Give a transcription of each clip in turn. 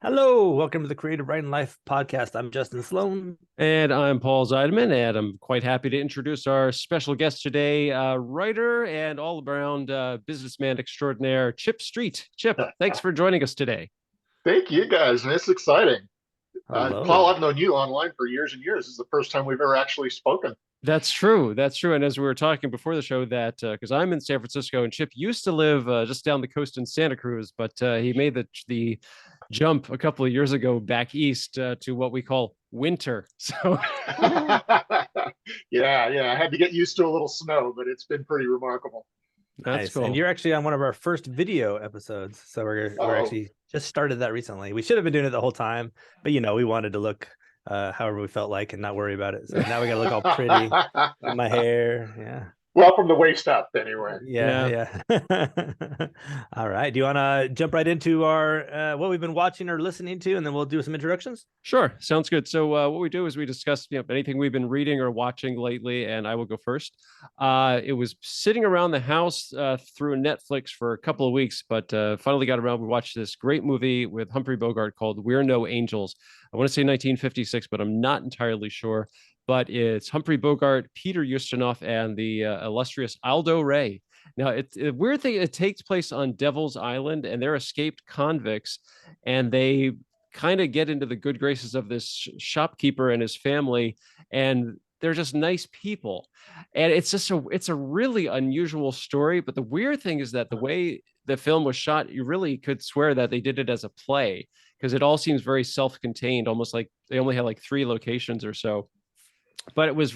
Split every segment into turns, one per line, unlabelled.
Hello, welcome to the Creative Writing Life podcast. I'm Justin Sloan.
And I'm Paul Zeideman, and I'm quite happy to introduce our special guest today, writer and all around businessman extraordinaire, Chip Street. Chip, thanks for joining us today.
Thank you guys, and it's exciting. Paul,
Hello.
I've known you online for years and years. This is the first time we've ever actually spoken.
That's true. That's true. And as we were talking before the show, that because I'm in San Francisco and Chip used to live just down the coast in Santa Cruz, but he made the jump a couple of years ago back east to what we call winter. So
Yeah, I had to get used to a little snow, but it's been pretty remarkable.
that's
Nice.
cool.
And you're actually on one of our first video episodes. So we're
Oh,
actually just started that recently. We should have been doing it the whole time, but we wanted to look however we felt like and not worry about it. So now we got to look all pretty with my hair. Yeah.
well, from the waist up, anyway.
Yeah. All right. Do you want to jump right into our what we've been watching or listening to, and then we'll do some introductions?
Sure, sounds good. So what we do is we discuss anything we've been reading or watching lately, and I will go first. It was sitting around the house through Netflix for a couple of weeks, but finally got around. We watched this great movie with Humphrey Bogart called "We're No Angels." I want to say 1956, but I'm not entirely sure. But it's Humphrey Bogart, Peter Ustinov, and the illustrious Aldo Ray. Now, it's a weird thing. It takes place on Devil's Island, and they're escaped convicts, and they kind of get into the good graces of this shopkeeper and his family, and they're just nice people. And it's a really unusual story. But the weird thing is that the way the film was shot, you really could swear that they did it as a play because it all seems very self-contained, almost like they only had like 3 locations or so. But it was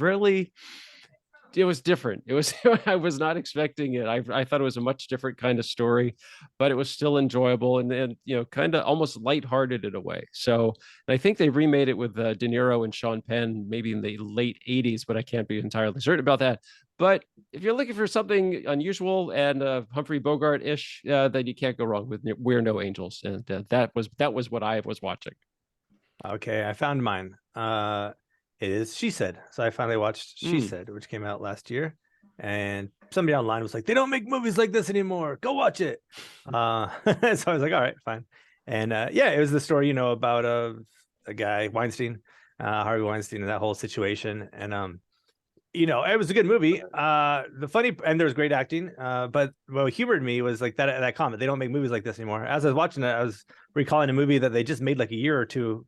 different. It was I was not expecting it. I thought it was a much different kind of story, but it was still enjoyable and then kind of almost lighthearted in a way. So and I think they remade it with De Niro and Sean Penn maybe in the late '80s, but I can't be entirely certain about that. But if you're looking for something unusual and Humphrey Bogart-ish, then you can't go wrong with We're No Angels, and that was what I was watching.
Okay, I found mine. It is She Said. So I finally watched She
Mm.
Said, which came out last year. And somebody online was like, they don't make movies like this anymore. Go watch it. So I was like, all right, fine. And yeah, it was the story, about a guy, Weinstein, Harvey Weinstein, and that whole situation. And it was a good movie. The funny and there was great acting. But what humored me was like that comment. They don't make movies like this anymore. As I was watching it, I was recalling a movie that they just made like a year or two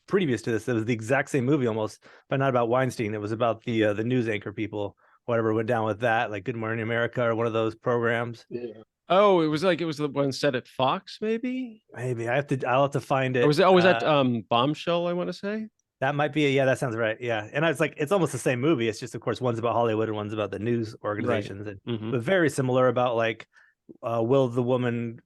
previous to this. It was the exact same movie almost, but not about Weinstein. It was about the news anchor people, whatever went down with that, like Good Morning America or one of those programs.
Yeah.
Oh, it was the one set at Fox, maybe?
Maybe I'll have to find
Or
it.
was that Bombshell, I want to say?
That might be yeah, that sounds right. Yeah. And I was like, it's almost the same movie. It's just of course one's about Hollywood and one's about the news
Right.
organizations, and
Hmm.
but very similar about like will the woman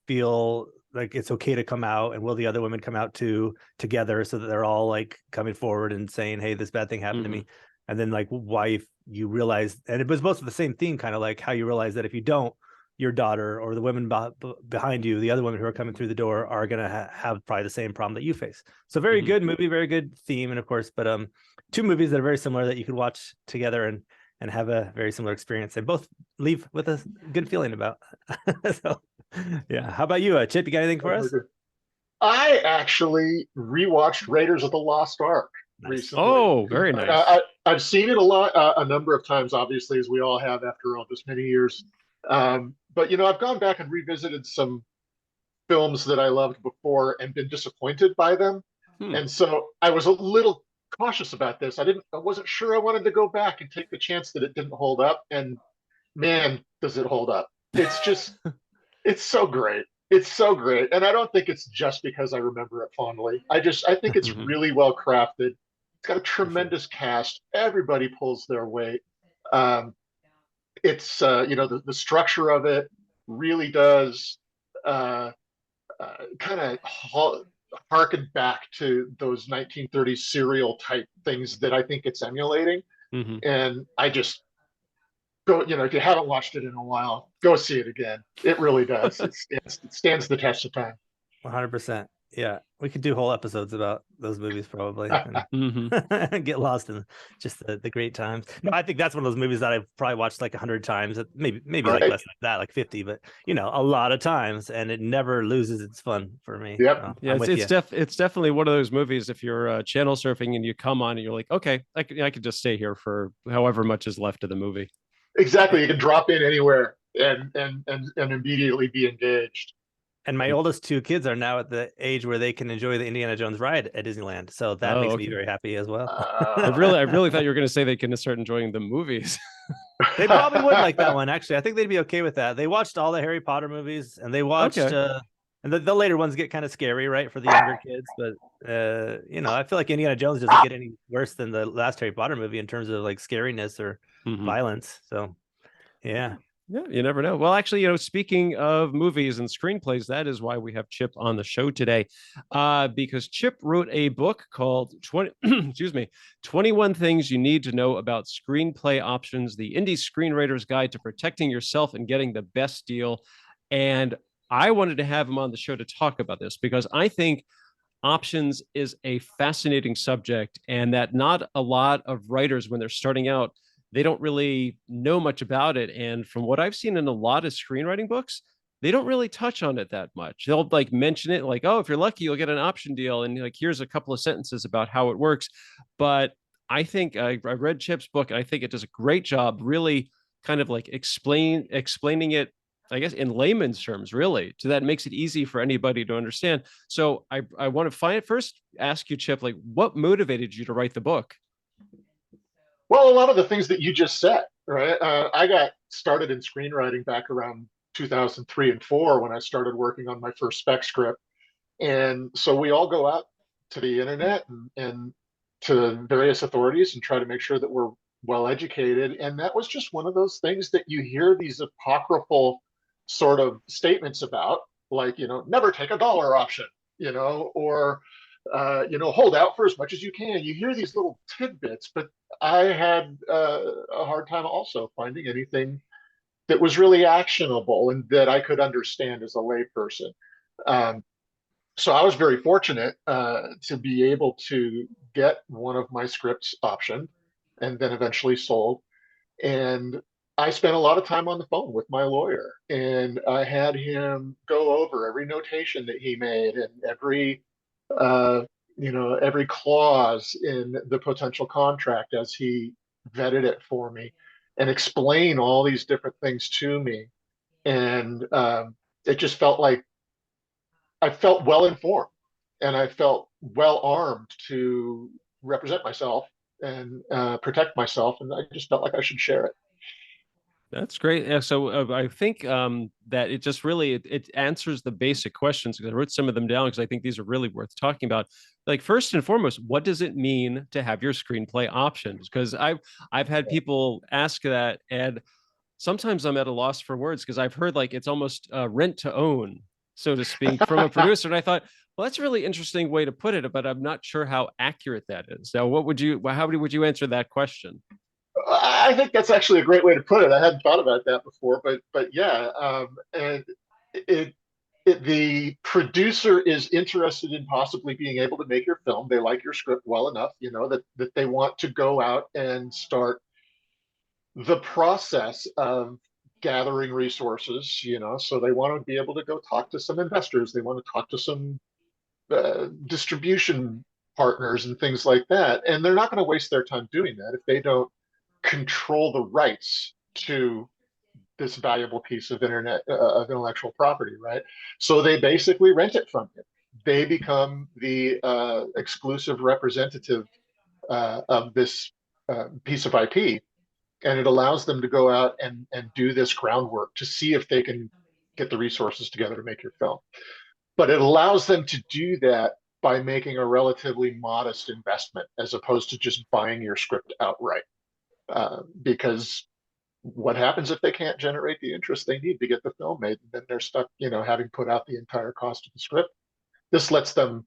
feel like it's okay to come out, and will the other women come out too together, so that they're all like coming forward and saying, hey, this bad thing happened to me. And then like why you realize, and it was most of the same theme, kind of like how you realize that if you don't, your daughter or the women behind you, the other women who are coming through the door, are going to have probably the same problem that you face. So very
Hmm.
good movie, very good theme. And of course, but two movies that are very similar that you could watch together and have a very similar experience, and both leave with a good feeling about. So yeah, how about you, Chip? You got anything for us?
I actually rewatched Raiders of the Lost Ark
Nice.
recently.
Oh, very nice.
I've seen it a number of times, obviously, as we all have after all this many years. But I've gone back and revisited some films that I loved before and been disappointed by them.
Hmm.
And so I was a little cautious about this. I wasn't sure I wanted to go back and take the chance that it didn't hold up. And man, does it hold up. It's just, it's so great. It's so great. And I don't think it's just because I remember it fondly. I think it's
Hmm.
really well crafted. It's got a
For sure.
tremendous cast. Everybody pulls their weight. Um, it's, the structure of it really does uh, kind of harken back to those 1930s serial type things that I think it's emulating.
Hmm.
And I just go, if you haven't watched it in a while, go see it again. It really does. It stands the test of time.
100%. Yeah, we could do whole episodes about those movies probably, and
Mhm.
get lost in just the great times. No, I think that's one of those movies that I've probably watched like 100 times, maybe like
Right.
less than that, like 50, but a lot of times, and it never loses its fun for me.
Yep.
So
Yeah,
I'm with you.
it's definitely one of those movies. If you're channel surfing and you come on and you're like, okay, I could just stay here for however much is left of the movie.
Exactly. You can drop in anywhere and immediately be engaged.
And my oldest two kids are now at the age where they can enjoy the Indiana Jones ride at Disneyland, so that
Oh,
makes me
okay.
very happy as well.
I really thought you were going to say they can start enjoying the movies.
They probably would like that one, actually. I think they'd be okay with that. They watched all the Harry Potter movies, and they watched
Okay.
and the later ones get kind of scary, right, for the younger kids, but I feel like Indiana Jones doesn't get any worse than the last Harry Potter movie in terms of like scariness or
Mhm.
violence. So yeah.
Yeah, you never know. Well, actually, speaking of movies and screenplays, that is why we have Chip on the show today, because Chip wrote a book called 20, excuse me, 21 Things You Need to Know About Screenplay Options, the Indie Screenwriter's Guide to Protecting Yourself and Getting the Best Deal. And I wanted to have him on the show to talk about this because I think options is a fascinating subject, and that not a lot of writers, when they're starting out, they don't really know much about it. And from what I've seen in a lot of screenwriting books, they don't really touch on it that much. They'll like mention it like, oh, if you're lucky, you'll get an option deal. And like, here's a couple of sentences about how it works. But I think I read Chip's book, and I think it does a great job really kind of like explaining it, I guess, in layman's terms, really, so that makes it easy for anybody to understand. So I want to first ask you, Chip, like what motivated you to write the book?
Well, a lot of the things that you just said, right? I got started in screenwriting back around 2003 and four when I started working on my first spec script. And so we all go out to the internet and to various authorities and try to make sure that we're well educated. And that was just one of those things that you hear these apocryphal sort of statements about, like, never take a dollar option, or, hold out for as much as you can. You hear these little tidbits, but I had a hard time also finding anything that was really actionable and that I could understand as a layperson. Um, so I was very fortunate to be able to get one of my scripts optioned and then eventually sold. And I spent a lot of time on the phone with my lawyer, and I had him go over every notation that he made and uh, every clause in the potential contract as he vetted it for me, and explain all these different things to me. And it just felt like I felt well informed and I felt well armed to represent myself and protect myself. And I just felt like I should share it.
That's great. Yeah, so I think that it just really it answers the basic questions, because I wrote some of them down because I think these are really worth talking about. Like first and foremost, what does it mean to have your screenplay options? Because I've had people ask that, and sometimes I'm at a loss for words because I've heard like it's almost rent to own, so to speak, from a producer. And I thought, well, that's a really interesting way to put it, but I'm not sure how accurate that is. Now, how would you answer that question?
I think that's actually a great way to put it. I hadn't thought about that before, but yeah, and it, the producer is interested in possibly being able to make your film. They like your script well enough, that they want to go out and start the process of gathering resources. So they want to be able to go talk to some investors. They want to talk to some distribution partners and things like that, and they're not going to waste their time doing that if they don't control the rights to this valuable piece of intellectual property, right? So they basically rent it from you. They become the exclusive representative of this piece of IP, and it allows them to go out and do this groundwork to see if they can get the resources together to make your film. But it allows them to do that by making a relatively modest investment as opposed to just buying your script outright. Because what happens if they can't generate the interest they need to get the film made? And then they're stuck, having put out the entire cost of the script. This lets them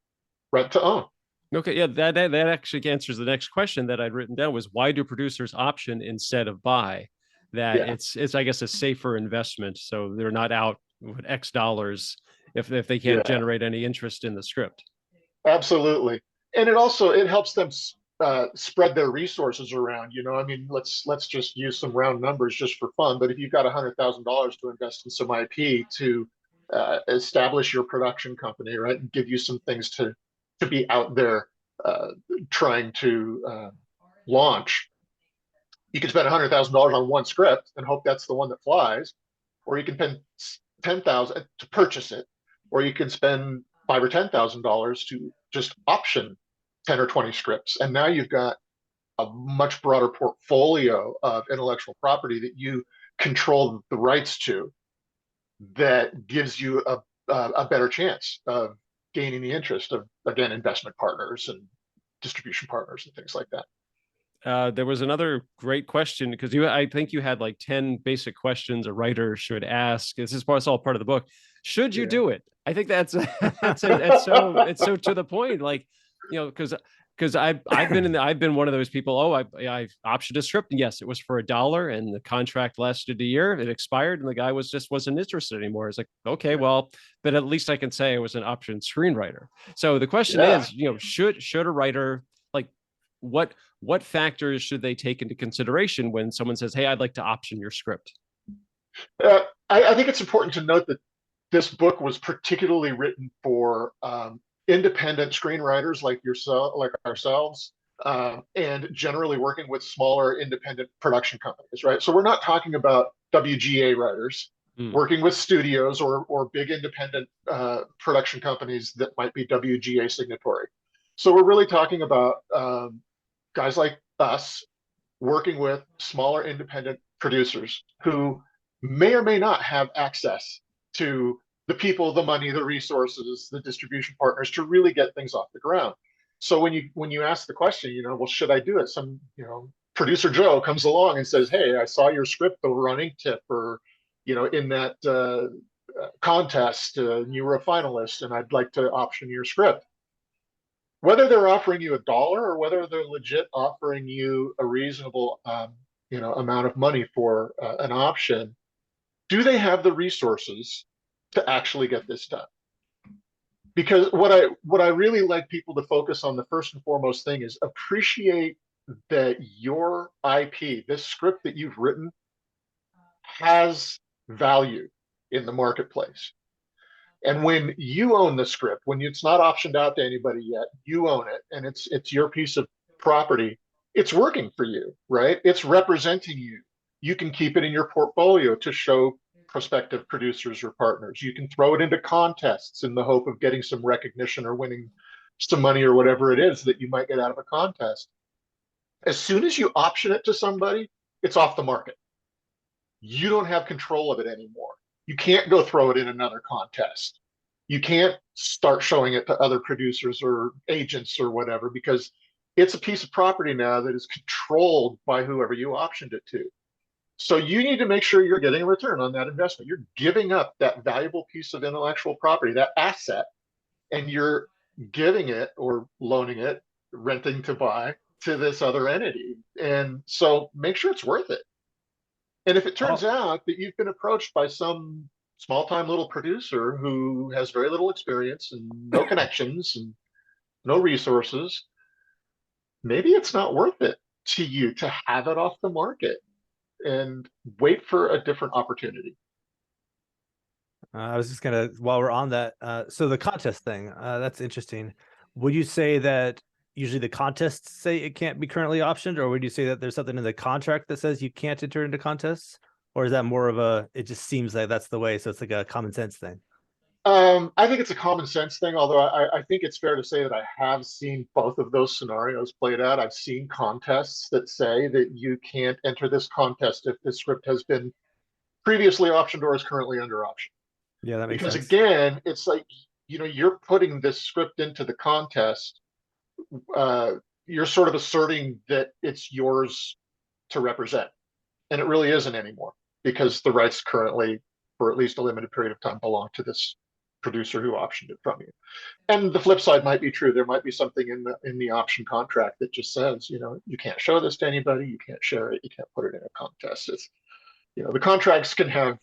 rent to own.
Okay, yeah, that actually answers the next question that I'd written down, was why do producers option instead of buy? That
Yeah.
it's I guess a safer investment, so they're not out with X dollars if they can't generate any interest in the script.
Absolutely. And it helps them spread their resources around. I mean, let's just use some round numbers just for fun. But if you've got $100,000 to invest in some IP to establish your production company, right, and give you some things to be out there trying to launch, you can spend $100,000 on one script and hope that's the one that flies, or you can spend 10,000 to purchase it, or you can spend $5,000 or $10,000 to just option 10 or 20 scripts, and now you've got a much broader portfolio of intellectual property that you control the rights to, that gives you a better chance of gaining the interest of, again, investment partners and distribution partners and things like that.
There was another great question, because I think you had like 10 basic questions a writer should ask. This is all part of the book. Should you do it? I think that's it's so to the point. Like, because I've been one of those people. Oh, I optioned a script, and yes, it was for $1, and the contract lasted a year. It expired, and the guy wasn't interested anymore. It's like, okay, well, but at least I can say I was an option screenwriter. So the question is, should a writer, like, what factors should they take into consideration when someone says, "Hey, I'd like to option your script"?
I think it's important to note that this book was particularly written for independent screenwriters like yourself, like ourselves, and generally working with smaller independent production companies, right? So we're not talking about WGA writers working with studios or big independent production companies that might be WGA signatory. So we're really talking about guys like us working with smaller independent producers who may or may not have access to the people, the money, the resources, the distribution partners to really get things off the ground. So when you ask the question, well, should I do it? Some, producer Joe comes along and says, "Hey, I saw your script over on Inktip, or, in that contest, you were a finalist, and I'd like to option your script." Whether they're offering you $1 or whether they're legit offering you a reasonable, amount of money for an option, do they have the resources to actually get this done? Because what I really like people to focus on, the first and foremost thing, is appreciate that your IP, this script that you've written, has value in the marketplace. And when you own the script, when it's not optioned out to anybody yet, you own it, and it's your piece of property, it's working for you, right? It's representing you. You can keep it in your portfolio to show prospective producers or partners. You can throw it into contests in the hope of getting some recognition or winning some money or whatever it is that you might get out of a contest. As soon as you option it to somebody, it's off the market. You don't have control of it anymore. You can't go throw it in another contest. You can't start showing it to other producers or agents or whatever, because it's a piece of property now that is controlled by whoever you optioned it to. So you need to make sure you're getting a return on that investment. You're giving up that valuable piece of intellectual property, that asset, and you're giving it or loaning it, renting to buy, to this other entity. And so make sure it's worth it. And if it turns out that you've been approached by some small-time little producer who has very little experience and no connections and no resources, maybe it's not worth it to you to have it off the market, and wait for a different opportunity.
I was just gonna, while we're on that, so the contest thing, that's interesting. Would you say that usually the contests say it can't be currently optioned, or would you say that there's something in the contract that says you can't enter into contests? Or is that more of it just seems like that's the way, so it's like a common sense thing?
I think it's a common sense thing, although I think it's fair to say that I have seen both of those scenarios played out. I've seen contests that say that you can't enter this contest if this script has been previously optioned or is currently under option.
Yeah, that makes sense.
Because again, it's like, you're putting this script into the contest. You're sort of asserting that it's yours to represent. And it really isn't anymore, because the rights currently, for at least a limited period of time, belong to this producer who optioned it from you. And the flip side might be true. There might be something in the option contract that just says, you can't show this to anybody, you can't share it, you can't put it in a contest. It's, the contracts can have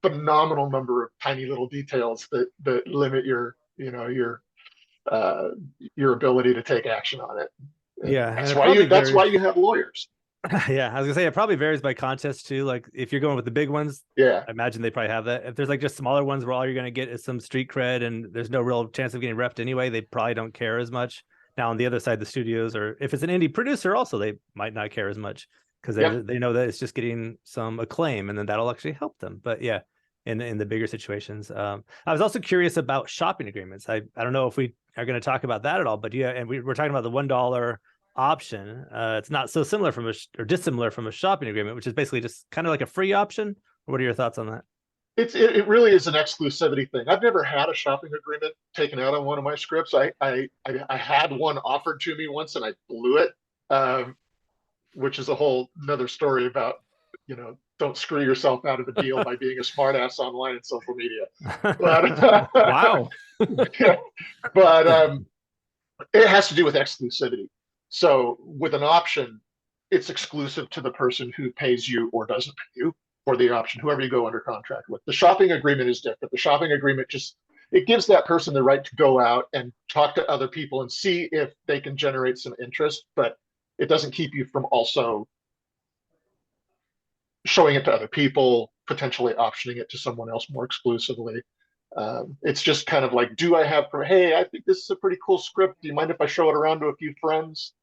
phenomenal number of tiny little details that limit your, you know, your ability to take action on it. And
Yeah, and
that's
it
why
probably
that's why
varies.
you have lawyers.
Yeah, I was gonna say it probably varies by contest too. Like if you're going with the big ones,
Yeah.
I imagine they probably have that. If there's like just smaller ones where all you're gonna get is some street cred and there's no real chance of getting repped anyway, they probably don't care as much. Now on the other side, the studios, or if it's an indie producer, also they might not care as much because
Yeah.
they know that it's just getting some acclaim, and then that'll actually help them. But yeah, in the bigger situations, I was also curious about shopping agreements. I don't know if we are going to talk about that at all, but yeah, and we're talking about the $1 option. It's not so similar from or dissimilar from a shopping agreement, which is basically just kind of like a free option. What are your thoughts on that?
It really is an exclusivity thing. I've never had a shopping agreement taken out on one of my scripts. I had one offered to me once and I blew it, um, which is a whole another story about, you know, don't screw yourself out of a deal by being a smartass online and social media. But
Wow.
yeah, but it has to do with exclusivity. So with an option, it's exclusive to the person who pays you or doesn't pay you for the option, whoever you go under contract with. The shopping agreement is different. The shopping agreement just it gives that person the right to go out and talk to other people and see if they can generate some interest, but it doesn't keep you from also showing it to other people, potentially optioning it to someone else more exclusively. It's just kind of like, do I have, hey, I think this is a pretty cool script. Do you mind if I show it around to a few friends?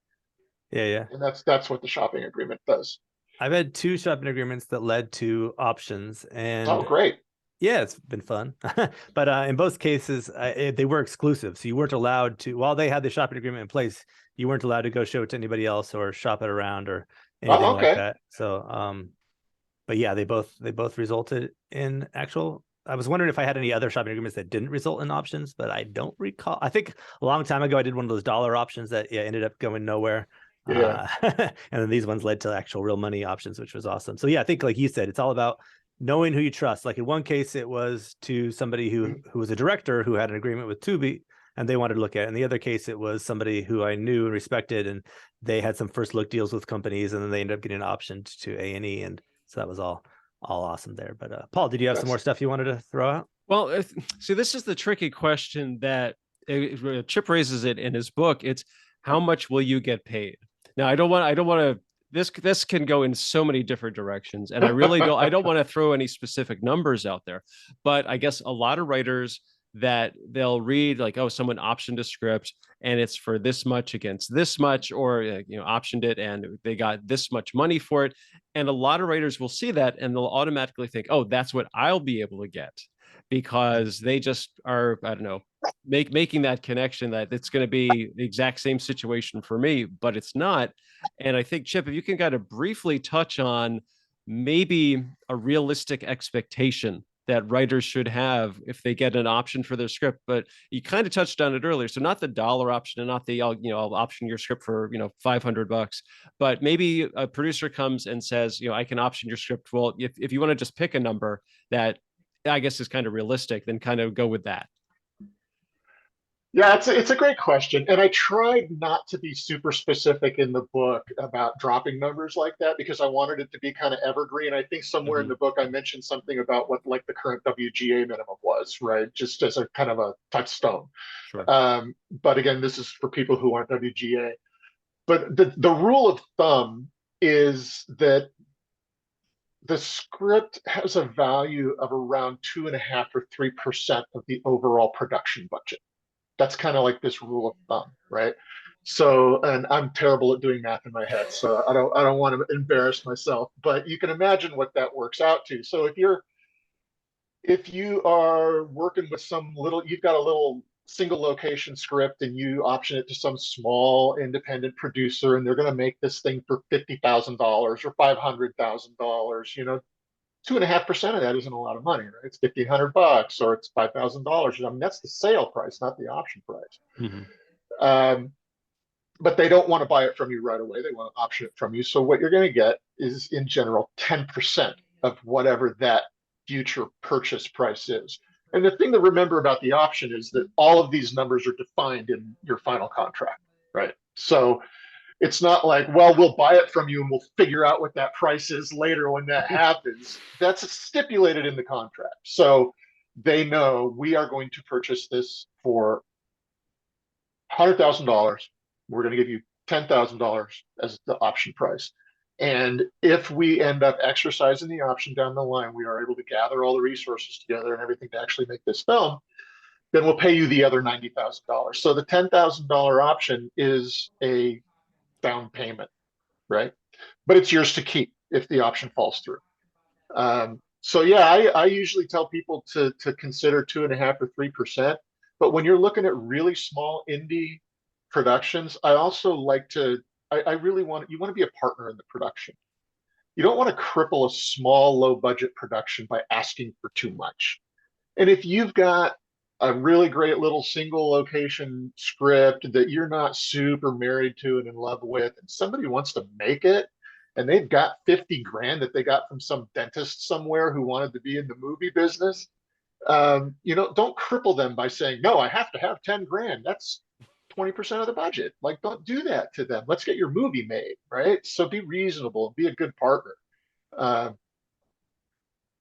Yeah, yeah.
And that's what the shopping agreement does.
I've had two shopping agreements that led to options,
Oh,
and
great.
yeah, it's been fun. But in both cases, they were exclusive, so you weren't allowed to. While they had the shopping agreement in place, you weren't allowed to go show it to anybody else or shop it around or anything
Oh,
like
okay.
that. So, but yeah, they both resulted in actual. I was wondering if I had any other shopping agreements that didn't result in options, but I don't recall. I think a long time ago I did one of those dollar options that ended up going nowhere.
Yeah.
And then these ones led to actual real money options, which was awesome. So yeah, I think like you said, it's all about knowing who you trust. Like in one case, it was to somebody who was a director who had an agreement with Tubi, and they wanted to look at it. In the other case, it was somebody who I knew and respected, and they had some first look deals with companies, and then they ended up getting optioned to A&E, and so that was all awesome there. But Paul, did you have some more
That's
stuff you wanted to throw out?
Well, see, this is the tricky question that Chip raises it in his book. It's how much will you get paid? Now, I don't want to. This can go in so many different directions, and I don't want to throw any specific numbers out there. But I guess a lot of writers that they'll read like, oh, someone optioned a script and it's for this much against this much, or optioned it and they got this much money for it. And a lot of writers will see that and they'll automatically think, oh, that's what I'll be able to get, because they just are, I don't know, making that connection that it's going to be the exact same situation for me, but it's not. And I think, Chip, if you can kind of briefly touch on maybe a realistic expectation that writers should have if they get an option for their script. But you kind of touched on it earlier. So not the dollar option and not the, I'll option your script for, $500, but maybe a producer comes and says, I can option your script. Well, if you want to just pick a number that I guess is kind of realistic, then kind of go with that.
Yeah, it's a great question. And I tried not to be super specific in the book about dropping numbers like that because I wanted it to be kind of evergreen. I think somewhere in the book I mentioned something about what like the current WGA minimum was, right? Just as a kind of a touchstone.
Sure.
But again, this is for people who aren't WGA. But the rule of thumb is that the script has a value of around 2.5 or 3% of the overall production budget. That's kind of like this rule of thumb, right? So, and I'm terrible at doing math in my head, so I don't want to embarrass myself, but you can imagine what that works out to. So if you are working with you've got a little single location script and you option it to some small independent producer and they're going to make this thing for $50,000 or $500,000, 2.5% of that isn't a lot of money, right? It's $1,500 or it's $5,000. I mean, that's the sale price, not the option price. But they don't want to buy it from you right away. They want to option it from you. So what you're going to get is, in general, 10% of whatever that future purchase price is. And the thing to remember about the option is that all of these numbers are defined in your final contract, right? So It's not like, well, we'll buy it from you and we'll figure out what that price is later when that happens. That's stipulated in the contract. So they know we are going to purchase this for $100,000. We're going to give you $10,000 as the option price. And if we end up exercising the option down the line, we are able to gather all the resources together and everything to actually make this film, then we'll pay you the other $90,000. So the $10,000 option is a down payment, right? But it's yours to keep if the option falls through. So yeah, I usually tell people to consider 2.5 or 3%. But when you're looking at really small indie productions, I also like to, I really want, you want to be a partner in the production. You don't want to cripple a small, low budget production by asking for too much. And if you've got a really great little single location script that you're not super married to and in love with, and somebody wants to make it, and they've got 50 grand that they got from some dentist somewhere who wanted to be in the movie business, don't cripple them by saying, no, I have to have 10 grand. That's 20% of the budget. Like, don't do that to them. Let's get your movie made, right? So be reasonable, be a good partner.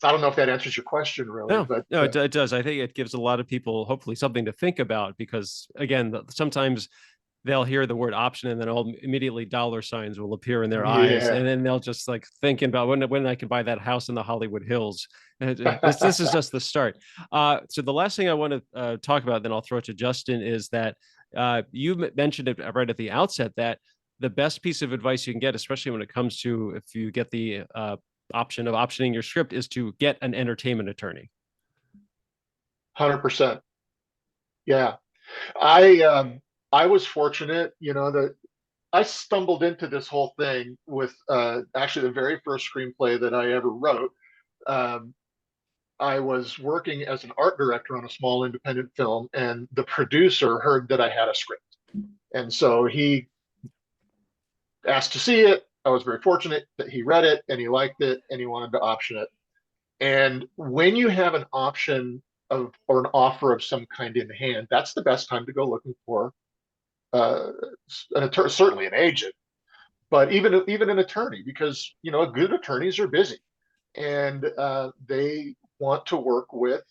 I don't know if that answers your question really,
No,
but
no, it does. I think it gives a lot of people hopefully something to think about, because again, sometimes they'll hear the word option and then all immediately dollar signs will appear in their eyes, and then they'll just like thinking about when I can buy that house in the Hollywood Hills. This is just the start. So the last thing I want to talk about, then I'll throw it to Justin, is that you mentioned it right at the outset that the best piece of advice you can get, especially when it comes to if you get the option of optioning your script, is to get an entertainment attorney.
100%. Yeah. I was fortunate, that I stumbled into this whole thing with actually the very first screenplay that I ever wrote. I was working as an art director on a small independent film, and the producer heard that I had a script. And so he asked to see it. I was very fortunate that he read it and he liked it and he wanted to option it. And when you have an option or an offer of some kind in hand, that's the best time to go looking for certainly an agent, but even an attorney, because good attorneys are busy and they want to work with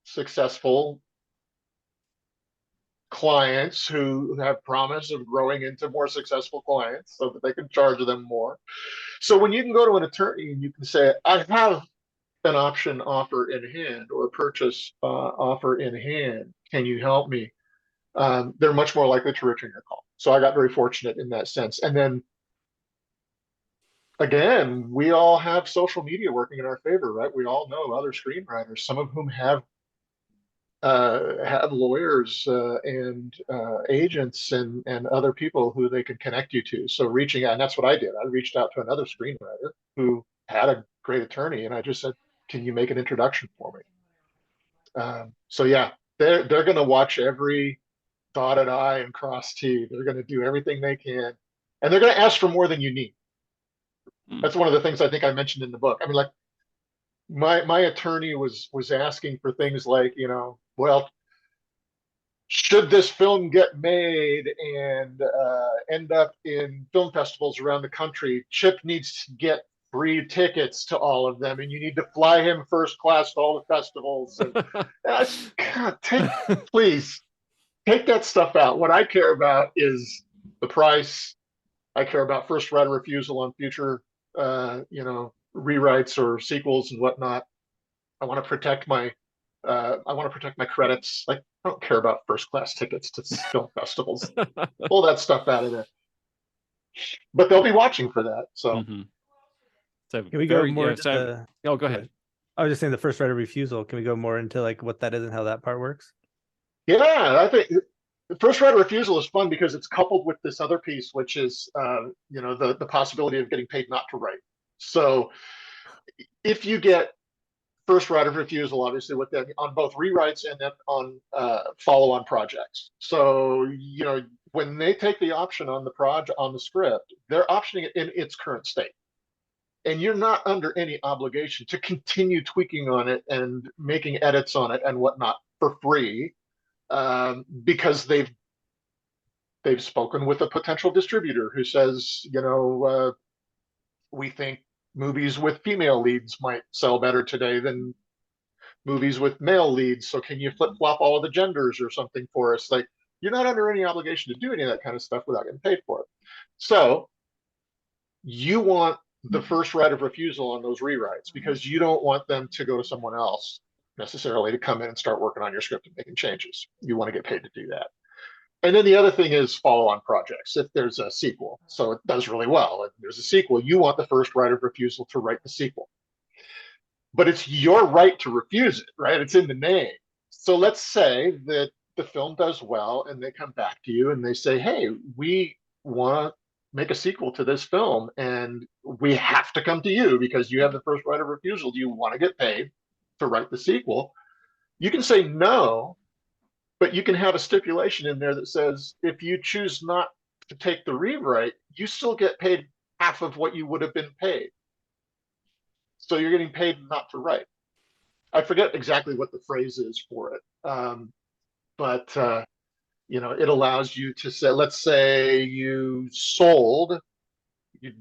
successful clients who have promise of growing into more successful clients so that they can charge them more. So when you can go to an attorney and you can say, I have an option offer in hand or a purchase offer in hand, can you help me? They're much more likely to return your call. So I got very fortunate in that sense. And then again, we all have social media working in our favor, right? We all know other screenwriters, some of whom have lawyers and agents and other people who they can connect you to. So reaching out, and that's what I did. I reached out to another screenwriter who had a great attorney, and I just said, "Can you make an introduction for me?" So yeah, they're going to watch every dotted I and crossed T. They're going to do everything they can, and they're going to ask for more than you need. That's one of the things I think I mentioned in the book. I mean, like my attorney was asking for things like, well, should this film get made and end up in film festivals around the country, Chip needs to get free tickets to all of them, and you need to fly him first class to all the festivals. And God, please take that stuff out. What I care about is the price. I care about first right of refusal on future, rewrites or sequels and whatnot. I want to protect my credits. Like, I don't care about first class tickets to film festivals. Pull that stuff out of there. But they'll be watching for that. So,
can we go more into
go ahead.
I was just saying the first right of refusal. Can we go more into like what that is and how that part works?
Yeah, I think the first right of refusal is fun because it's coupled with this other piece, which is the possibility of getting paid not to write. So if you get first right of refusal, obviously, with them on both rewrites and then on follow-on projects. So when they take the option on the script, they're optioning it in its current state, and you're not under any obligation to continue tweaking on it and making edits on it and whatnot for free, because they've they've spoken with a potential distributor who says, we think movies with female leads might sell better today than movies with male leads. So can you flip flop all of the genders or something for us? Like, you're not under any obligation to do any of that kind of stuff without getting paid for it. So you want the first right of refusal on those rewrites because you don't want them to go to someone else necessarily to come in and start working on your script and making changes. You want to get paid to do that. And then the other thing is follow-on projects. If there's a sequel, so it does really well, if there's a sequel, you want the first right of refusal to write the sequel. But it's your right to refuse it, right? It's in the name. So let's say that the film does well and they come back to you and they say, hey, we want to make a sequel to this film and we have to come to you because you have the first right of refusal. Do you want to get paid to write the sequel? You can say no, but you can have a stipulation in there that says if you choose not to take the rewrite, you still get paid half of what you would have been paid. So you're getting paid not to write. I forget exactly what the phrase is for it, but it allows you to say, let's say you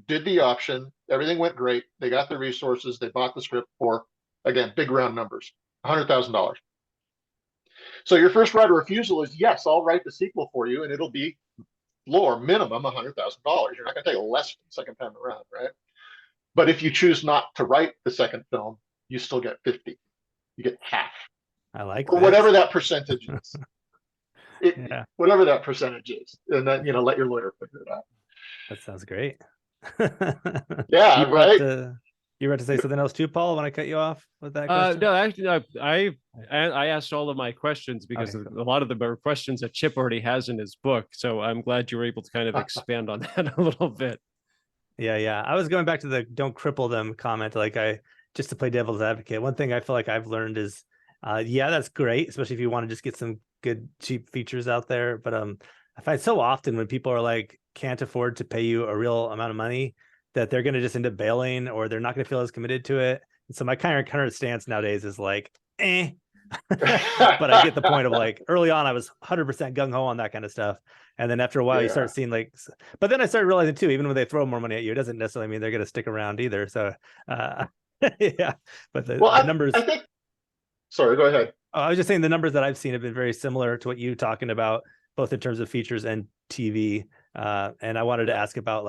did the option, everything went great, they got the resources, they bought the script for, again, big round numbers, $100,000. So your first right of refusal is, yes, I'll write the sequel for you, and it'll be floor minimum $100,000. You're not going to take less the second time around, right? But if you choose not to write the second film, you still get 50. You get half.
I like
or
this.
whatever that percentage is.
Yeah.
Whatever that percentage is, and then let your lawyer figure it out.
That sounds great.
Yeah,
you
right.
You were to say something else too, Paul, when I cut you off with that question?
No, actually, no, I asked all of my questions because
Okay,
a lot of them are questions that Chip already has in his book. So I'm glad you were able to kind of expand on that a little bit.
Yeah. I was going back to the "don't cripple them" comment. Just to play devil's advocate. One thing I feel like I've learned is, that's great, especially if you want to just get some good cheap features out there. But I find so often when people are like can't afford to pay you a real amount of money, that they're going to just end up bailing, or they're not going to feel as committed to it. And so my current stance nowadays is like, eh. But I get the point of like early on, I was 100% gung ho on that kind of stuff. And then after a while, you start seeing but then I started realizing too, even when they throw more money at you, it doesn't necessarily mean they're going to stick around either. So, yeah, but the numbers.
I think. Sorry, go ahead.
I was just saying the numbers that I've seen have been very similar to what you're talking about, both in terms of features and TV. And I wanted to ask about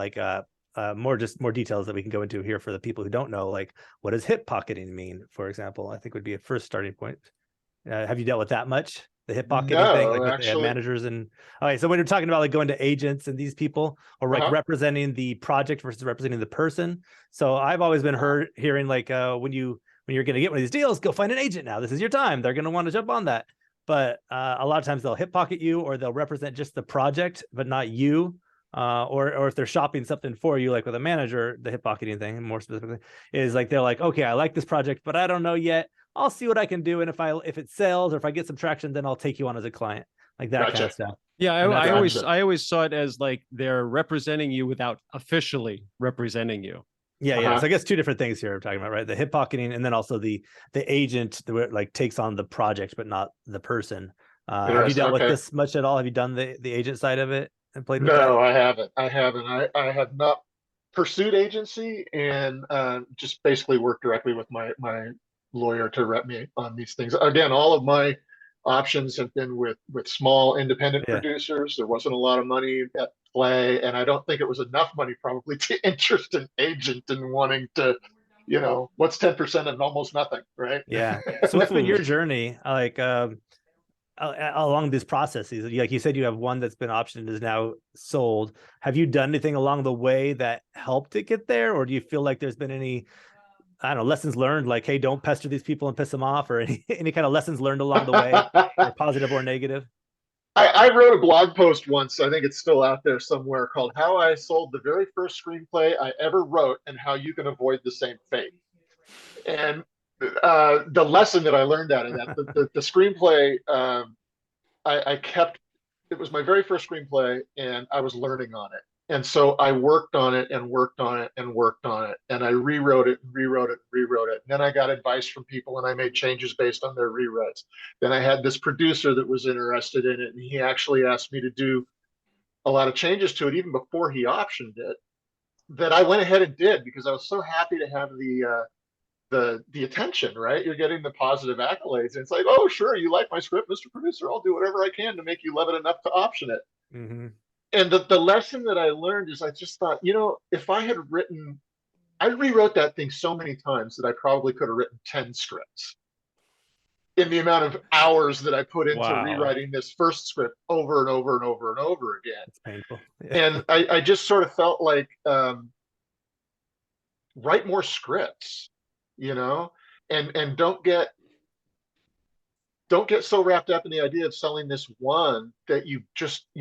more details that we can go into here for the people who don't know, like what does hip pocketing mean, for example. I think would be a first starting point. Have you dealt with that much, the hip pocketing thing, like with the managers? And okay, so when you're talking about like going to agents and these people, or like representing the project versus representing the person. So I've always been hearing like when you're going to get one of these deals, go find an agent now. This is your time. They're going to want to jump on that. But a lot of times they'll hip pocket you, or they'll represent just the project, but not you. Or if they're shopping something for you, like with a manager, the hip pocketing thing, more specifically, is like they're like, okay, I like this project, but I don't know yet. I'll see what I can do, and if it sells or if I get some traction, then I'll take you on as a client, like that kind of stuff.
Yeah, I always saw it as like they're representing you without officially representing you.
Yeah. So I guess two different things here we're talking about, right? The hip pocketing, and then also the agent that like takes on the project but not the person. Have you dealt with this much at all? Have you done the agent side of it and played with that?
No, I haven't. I have not pursued agency, and just basically worked directly with my lawyer to rep me on these things. Again, all of my options have been with small independent producers. There wasn't a lot of money at play, and I don't think it was enough money probably to interest an agent in wanting to, what's 10% of almost nothing, right?
Yeah. So what's been your journey like along these processes? Like you said, you have one that's been optioned and is now sold. Have you done anything along the way that helped it get there, or do you feel like there's been any, I don't know, lessons learned, like, hey, don't pester these people and piss them off, or any kind of lessons learned along the way, or positive or negative?
I wrote a blog post once, I think it's still out there somewhere, called "How I Sold the Very First Screenplay I Ever Wrote and How You Can Avoid the Same Fate." And the lesson that I learned out of that, the screenplay, I kept, it was my very first screenplay, and I was learning on it. And so I worked on it and worked on it and worked on it. And I rewrote it and rewrote it and rewrote it. And then I got advice from people, and I made changes based on their rewrites. Then I had this producer that was interested in it, and he actually asked me to do a lot of changes to it even before he optioned it, that I went ahead and did, because I was so happy to have the attention, right? You're getting the positive accolades. And it's like, oh, sure, you like my script, Mr. Producer. I'll do whatever I can to make you love it enough to option it.
Mm-hmm.
And the lesson that I learned is I just thought, if I had written, I rewrote that thing so many times that I probably could have written 10 scripts in the amount of hours that I put into
Wow.
rewriting this first script over and over and over and over again.
It's painful. Yeah.
And I just sort of felt like, write more scripts, and don't get so wrapped up in the idea of selling this one that you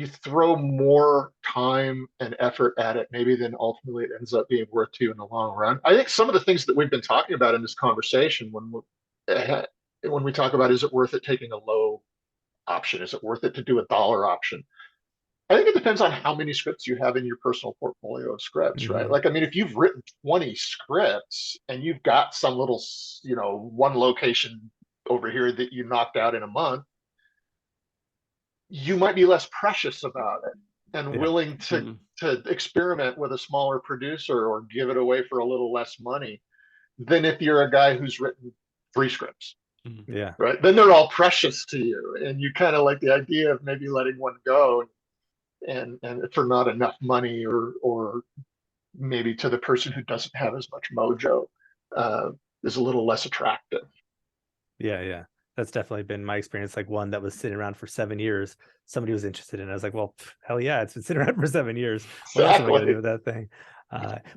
throw more time and effort at it, maybe than ultimately it ends up being worth to you in the long run. I think some of the things that we've been talking about in this conversation, when we talk about, is it worth it taking a low option? Is it worth it to do a dollar option? I think it depends on how many scripts you have in your personal portfolio of scripts, right? Like, I mean, if you've written 20 scripts and you've got some little, one location over here that you knocked out in a month, you might be less precious about it and willing to experiment with a smaller producer or give it away for a little less money than if you're a guy who's written 3 scripts.
Yeah.
Right. Then they're all precious to you. And you kind of like the idea of maybe letting one go and for not enough money, or maybe to the person who doesn't have as much mojo, is a little less attractive.
Yeah. That's definitely been my experience. Like one that was sitting around for 7 years, somebody was interested in it. I was like, well, hell yeah, it's been sitting around for 7 years. What else am I going to do with that thing?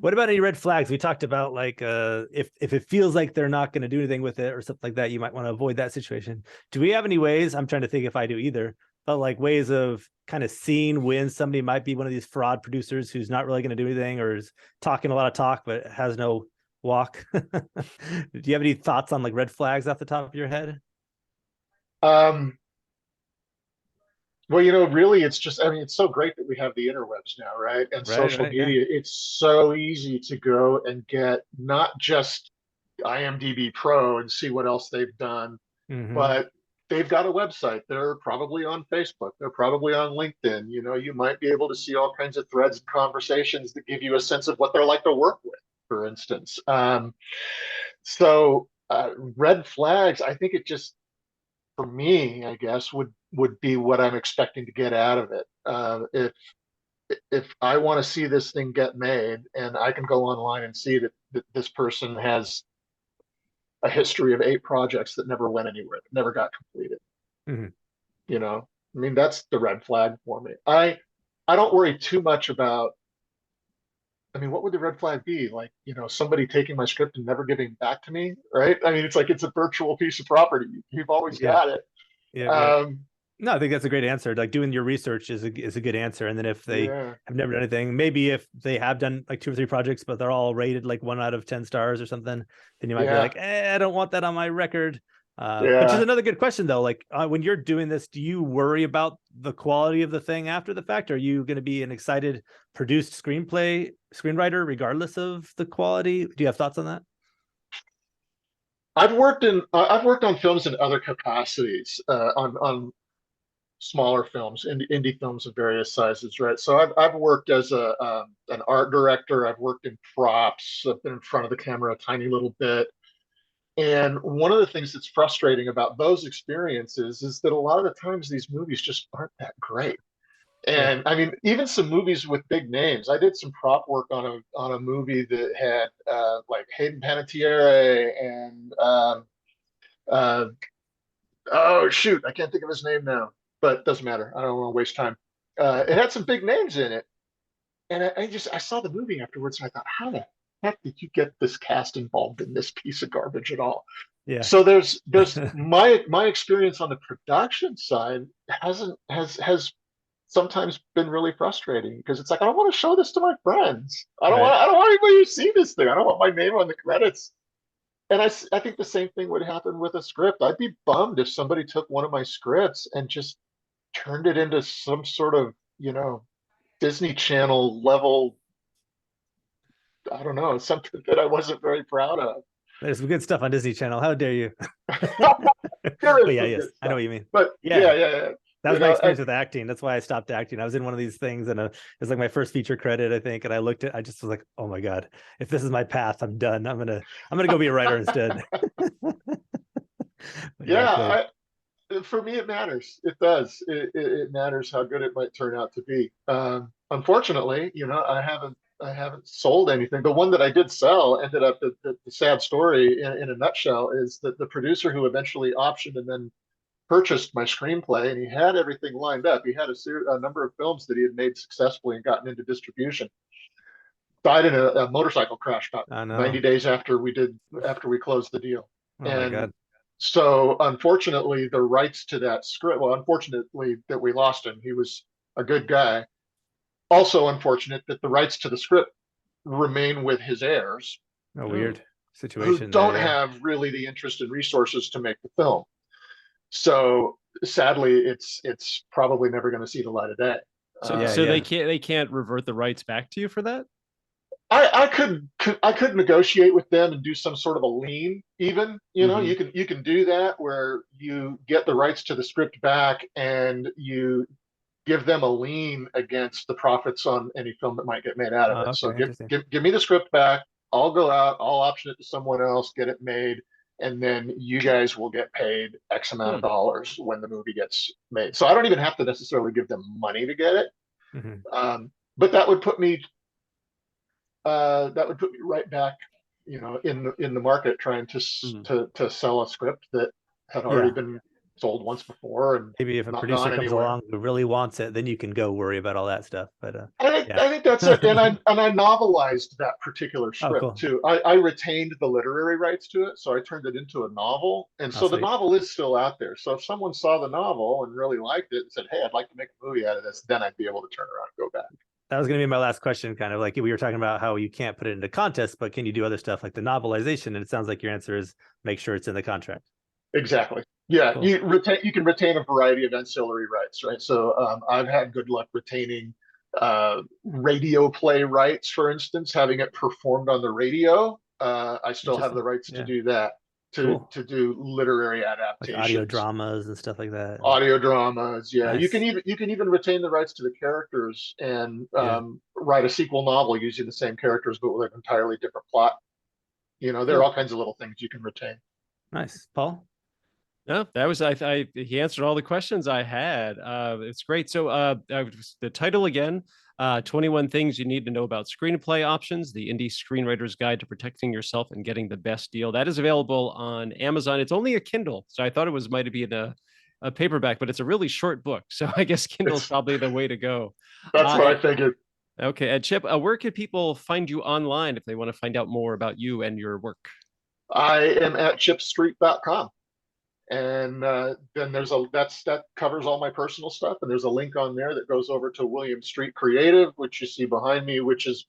What about any red flags? We talked about like if it feels like they're not going to do anything with it or something like that, you might want to avoid that situation. Do we have any ways? I'm trying to think if I do either, but like ways of kind of seeing when somebody might be one of these fraud producers who's not really going to do anything or is talking a lot of talk but has no walk. Do you have any thoughts on like red flags off the top of your head?
Well, really, it's just, I mean, it's so great that we have the interwebs now, right? And social media, it's so easy to go and get not just IMDb Pro and see what else they've done, but they've got a website. They're probably on Facebook. They're probably on LinkedIn. You might be able to see all kinds of threads and conversations that give you a sense of what they're like to work with, for instance. So red flags, I think it just, for me, I guess, would be what I'm expecting to get out of it. If I want to see this thing get made, and I can go online and see that this person has a history of 8 projects that never went anywhere, that never got completed. I mean, that's the red flag for me. I don't worry too much about, I mean, what would the red flag be? Like, somebody taking my script and never giving it back to me, right? I mean, it's like, it's a virtual piece of property. You've always got it.
No, I think that's a great answer. Like doing your research is a good answer. And then if they have never done anything, maybe if they have done like 2 or 3 projects, but they're all rated like 1 out of 10 stars or something, then you might be like, I don't want that on my record. Which is another good question though. Like when you're doing this, do you worry about the quality of the thing after the fact? Are you going to be an excited produced screenwriter regardless of the quality? Do you have thoughts on that?
I've worked on films in other capacities, on smaller films, indie films of various sizes, right? So I've worked as an art director. I've worked in props. I've been in front of the camera a tiny little bit. And one of the things that's frustrating about those experiences is that a lot of the times these movies just aren't that great. And I mean, even some movies with big names. I did some prop work on a movie that had like Hayden Panettiere and oh shoot, I can't think of his name now, but it doesn't matter. I don't want to waste time. It had some big names in it, and I saw the movie afterwards, and I thought, how the heck did you get this cast involved in this piece of garbage at all?
Yeah.
So there's my experience on the production side has sometimes been really frustrating, because it's like, I don't want to show this to my friends. I don't want anybody to see this thing. I don't want my name on the credits. And I think the same thing would happen with a script. I'd be bummed if somebody took one of my scripts and just turned it into some sort of, Disney Channel level, I don't know, something that I wasn't very proud of.
There's some good stuff on Disney Channel. How dare you?
Yes,
I know what you mean.
But yeah.
That was my experience with acting. That's why I stopped acting. I was in one of these things, and it was like my first feature credit, I think. And I just was like, oh my God, if this is my path, I'm done. I'm gonna go be a writer instead.
Yeah, for me, it matters. It does. It matters how good it might turn out to be. Unfortunately, I haven't sold anything. The one that I did sell ended up the sad story in a nutshell is that the producer who eventually optioned and then purchased my screenplay, and he had everything lined up. He had a number of films that he had made successfully and gotten into distribution. Died in a motorcycle crash about 90 days after we closed the deal.
Oh my God.
So unfortunately, the rights to that script, well, unfortunately that we lost him. He was a good guy. Also unfortunate that the rights to the script remain with his heirs.
A weird situation.
Who don't have really the interest and resources to make the film. So sadly, it's probably never going to see the light of day.
So they can't revert the rights back to you for that?
I could negotiate with them and do some sort of a lien. Even you can do that where you get the rights to the script back and you give them a lien against the profits on any film that might get made out of it.
Okay,
so give me the script back. I'll go out. I'll option it to someone else, get it made, and then you guys will get paid X amount of dollars when the movie gets made. So I don't even have to necessarily give them money to get it. But that would put me right back, in the market trying to sell a script that had already been sold once before. And
maybe if a producer comes along who really wants it, then you can go worry about all that stuff. But
I think that's it. And I novelized that particular script too. I retained the literary rights to it, so I turned it into a novel. And so the novel is still out there. So if someone saw the novel and really liked it and said, "Hey, I'd like to make a movie out of this," then I'd be able to turn around and go back.
That was going to be my last question, kind of like we were talking about how you can't put it into contests, but can you do other stuff like the novelization? And it sounds like your answer is make sure it's in the contract.
Exactly. Yeah, cool. You can retain a variety of ancillary rights, right? So I've had good luck retaining radio play rights, for instance, having it performed on the radio. I still have the rights to do that. To do literary adaptations,
like audio dramas and stuff like that.
Audio dramas, yeah. Nice. You can even retain the rights to the characters and write a sequel novel using the same characters but with an entirely different plot. There are all kinds of little things you can retain.
Nice, Paul.
No, that was he answered all the questions I had. It's great. So the title again. 21 Things You Need to Know About Screenplay Options, the Indie Screenwriter's Guide to Protecting Yourself and Getting the Best Deal. That is available on Amazon. It's only a Kindle, so I thought it might be in a paperback, but it's a really short book. So I guess Kindle's probably the way to go.
That's what I figured.
Okay, and Chip, where can people find you online if they want to find out more about you and your work?
I am at chipstreet.com. And then that covers all my personal stuff, and there's a link on there that goes over to William Street Creative, which you see behind me, which is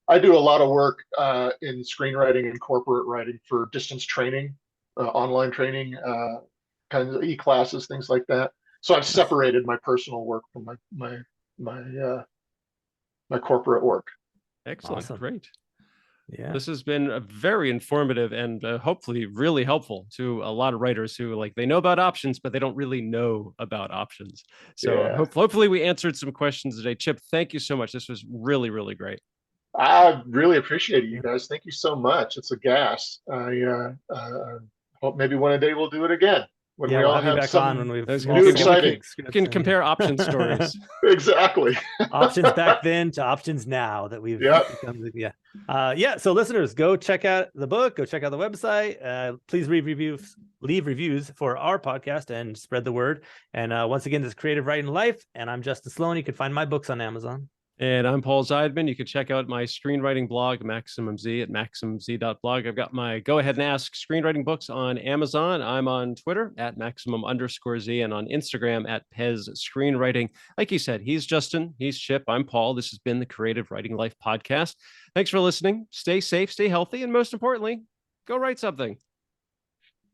I do a lot of work in screenwriting and corporate writing for distance training, online training, kinds of e-classes, things like that. So I've separated my personal work from my corporate work.
Excellent. Awesome. Great.
Yeah,
this has been very informative and hopefully really helpful to a lot of writers who they know about options, but they don't really know about options. So hopefully we answered some questions today. Chip, thank you so much. This was really, really great.
I really appreciate it, you guys. Thank you so much. It's a gas. I hope maybe one day we'll do it again. When we all have back on when we've new exciting.
You can compare option stories.
Exactly.
Options back then to options now that we've become, so listeners, go check out the book, go check out the website. Please leave reviews for our podcast and spread the word. And once again, this is Creative Writing Life, and I'm Justin Sloan. You can find my books on Amazon.
And I'm Paul Zeidman. You can check out my screenwriting blog, Maximum Z, at maximumz.blog. I've got my Go Ahead and Ask screenwriting books on Amazon. I'm on Twitter at Maximum_Z and on Instagram at Pez Screenwriting. Like you said, he's Justin, he's Chip, I'm Paul. This has been the Creative Writing Life podcast. Thanks for listening. Stay safe, stay healthy, and most importantly, go write something.